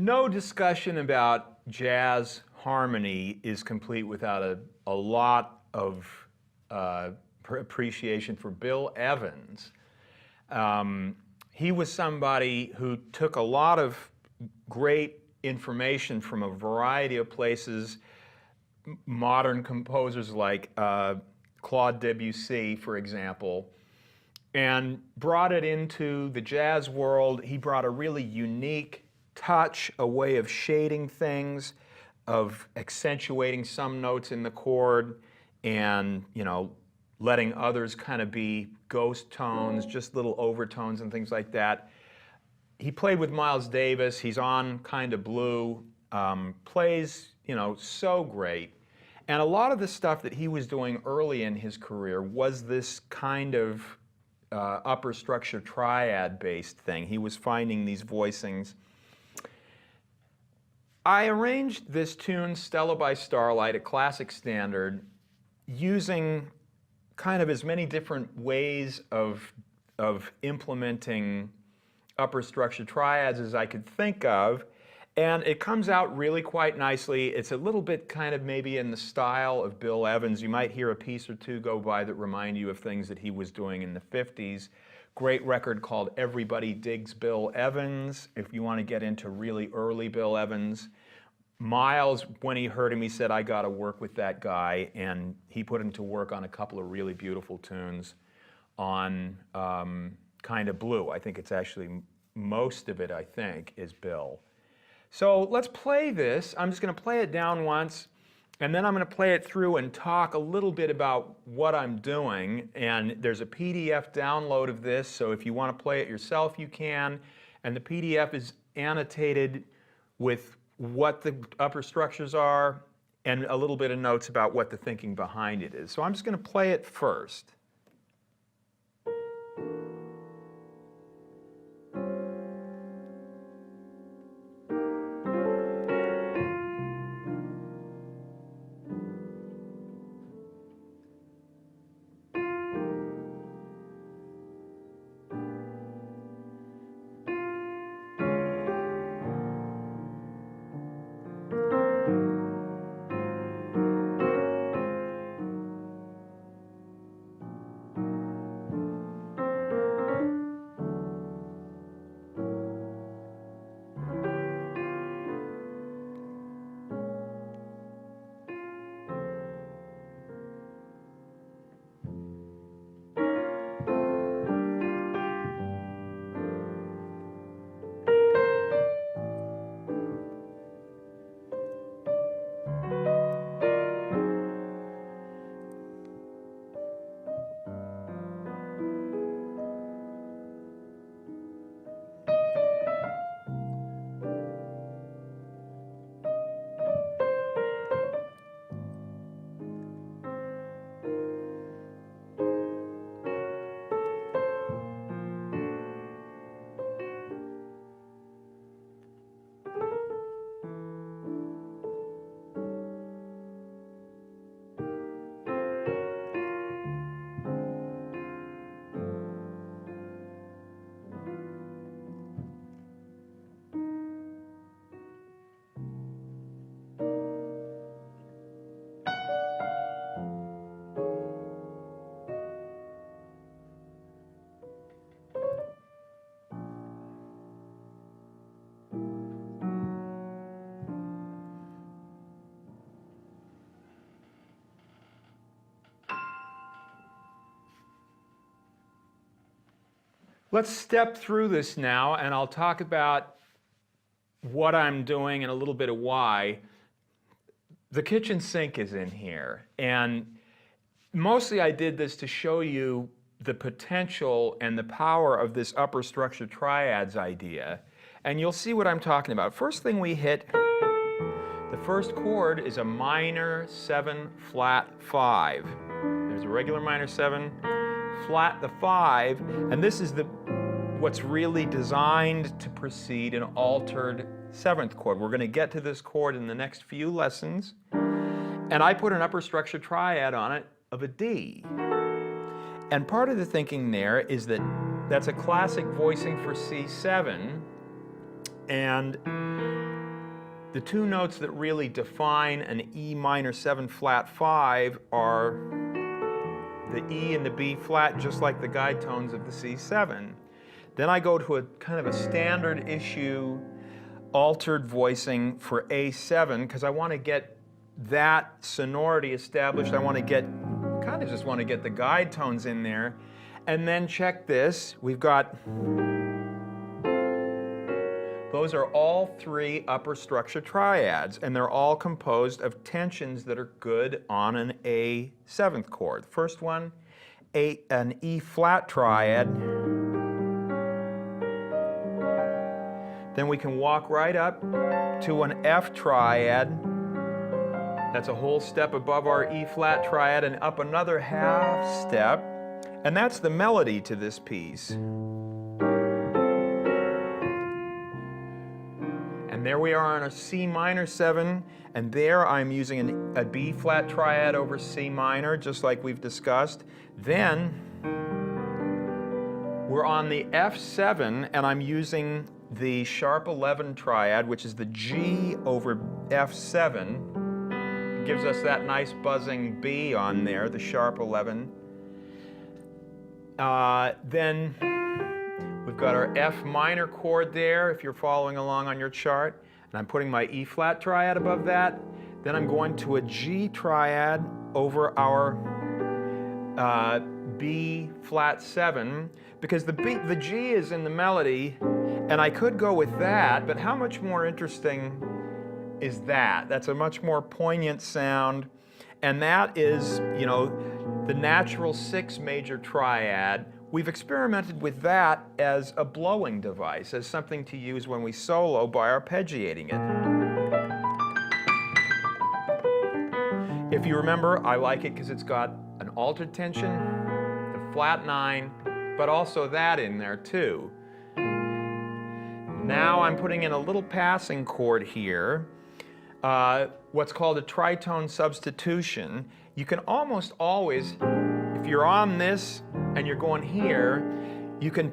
No discussion about jazz harmony is complete without a lot of appreciation for Bill Evans. He was somebody who took a lot of great information from a variety of places, modern composers like Claude Debussy, for example, and brought it into the jazz world. He brought a really unique touch, a way of shading things, of accentuating some notes in the chord and, you know, letting others kind of be ghost tones, just little overtones and things like that. He played with Miles Davis. He's on Kind of Blue, plays, you know, so great. And a lot of the stuff that he was doing early in his career was this kind of upper structure triad-based thing. He was finding these voicings. I arranged this tune, Stella by Starlight, a classic standard, using kind of as many different ways of implementing upper structure triads as I could think of. And it comes out really quite nicely. It's a little bit kind of maybe in the style of Bill Evans. You might hear a piece or two go by that remind you of things that he was doing in the 50s. Great record called Everybody Digs Bill Evans, if you want to get into really early Bill Evans. Miles, when he heard him, he said, I got to work with that guy. And he put him to work on a couple of really beautiful tunes on Kind of Blue. I think it's actually, most of it, I think, is Bill. So let's play this. I'm just going to play it down once, and then I'm going to play it through and talk a little bit about what I'm doing. And there's a PDF download of this, so if you want to play it yourself, you can. And the PDF is annotated with what the upper structures are and a little bit of notes about what the thinking behind it is. So I'm just going to play it first. Let's step through this now, and I'll talk about what I'm doing and a little bit of why. The kitchen sink is in here, and mostly I did this to show you the potential and the power of this upper structure triads idea, and you'll see what I'm talking about. First thing we hit, the first chord is a minor 7 flat 5. There's a regular minor 7, flat the 5, and this is what's really designed to precede an altered 7th chord. We're going to get to this chord in the next few lessons, and I put an upper structure triad on it of a D. And part of the thinking there is that that's a classic voicing for C7, And the two notes that really define an E minor 7 flat 5 are the E and the B flat, just like the guide tones of the C7. Then I go to a kind of a standard issue altered voicing for A7 because I want to get that sonority established. I want to get, kind of just want to get the guide tones in there. And then check this, we've got, those are all three upper structure triads, and they're all composed of tensions that are good on an A 7th chord. First one, an E flat triad. Then we can walk right up to an F triad. That's a whole step above our E flat triad and up another half step. And that's the melody to this piece. And there we are on a C minor 7, and there I'm using a B flat triad over C minor, just like we've discussed. Then we're on the F7, and I'm using the sharp 11 triad, which is the G over F7. It gives us that nice buzzing B on there, the sharp 11. Then we've got our F minor chord there, if you're following along on your chart. And I'm putting my E flat triad above that. Then I'm going to a G triad over our B flat 7, because the G is in the melody, and I could go with that, but how much more interesting is that? That's a much more poignant sound, and that is, you know, the natural 6 major triad. We've experimented with that as a blowing device, as something to use when we solo by arpeggiating it. If you remember, I like it because it's got an altered tension, the flat 9, but also that in there too. Now I'm putting in a little passing chord here, what's called a tritone substitution. You can almost always, if you're on this and you're going here, you can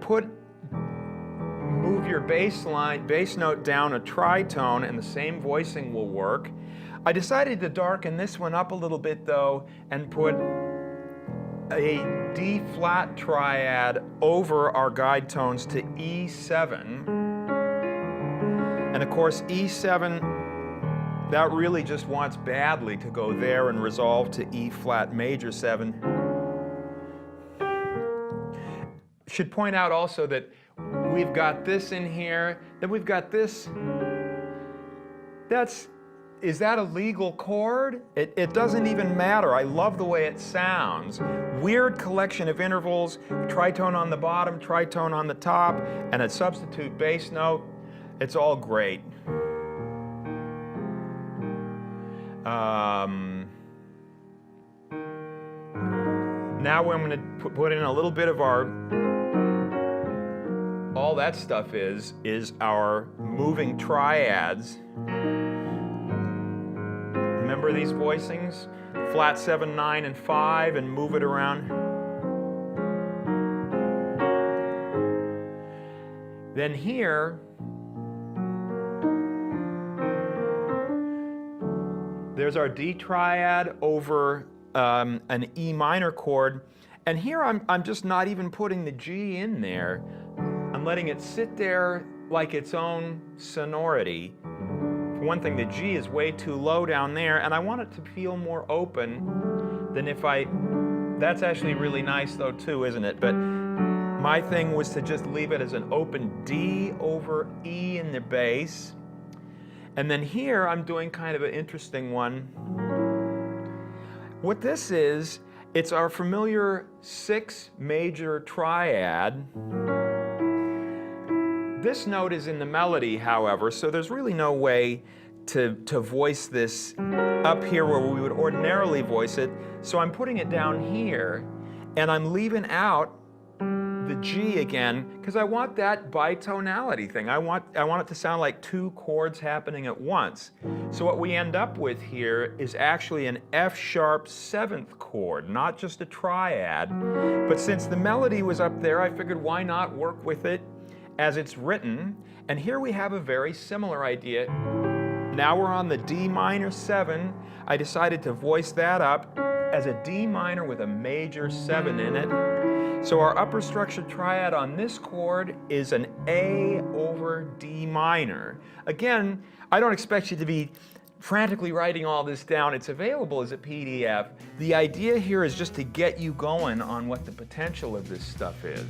move your bass note down a tritone and the same voicing will work. I decided to darken this one up a little bit though and put a D flat triad over our guide tones to E7. And of course E7, that really just wants badly to go there and resolve to E flat major 7. Should point out also that we've got this in here, then we've got this. Is that a legal chord? It doesn't even matter. I love the way it sounds. Weird collection of intervals, tritone on the bottom, tritone on the top, and a substitute bass note. It's all great. Now I'm going to put in a little bit of our, all that stuff is our moving triads. Remember these voicings? Flat 7, 9, and 5, and move it around. Then here, there's our D triad over an E minor chord, and here I'm just not even putting the G in there. I'm letting it sit there like its own sonority. For one thing, the G is way too low down there, and I want it to feel more open than if that's actually really nice though too, isn't it? But my thing was to just leave it as an open D over E in the bass. And then here I'm doing kind of an interesting one. What this is, it's our familiar 6 major triad. This note is in the melody, however, so there's really no way to voice this up here where we would ordinarily voice it. So I'm putting it down here, and I'm leaving out the G again, because I want that bitonality thing. I want it to sound like 2 chords happening at once. So what we end up with here is actually an F sharp 7th chord, not just a triad. But since the melody was up there, I figured why not work with it as it's written, and here we have a very similar idea. Now we're on the D minor 7. I decided to voice that up as a D minor with a major 7 in it. So our upper structured triad on this chord is an A over D minor. Again, I don't expect you to be frantically writing all this down. It's available as a PDF. The idea here is just to get you going on what the potential of this stuff is.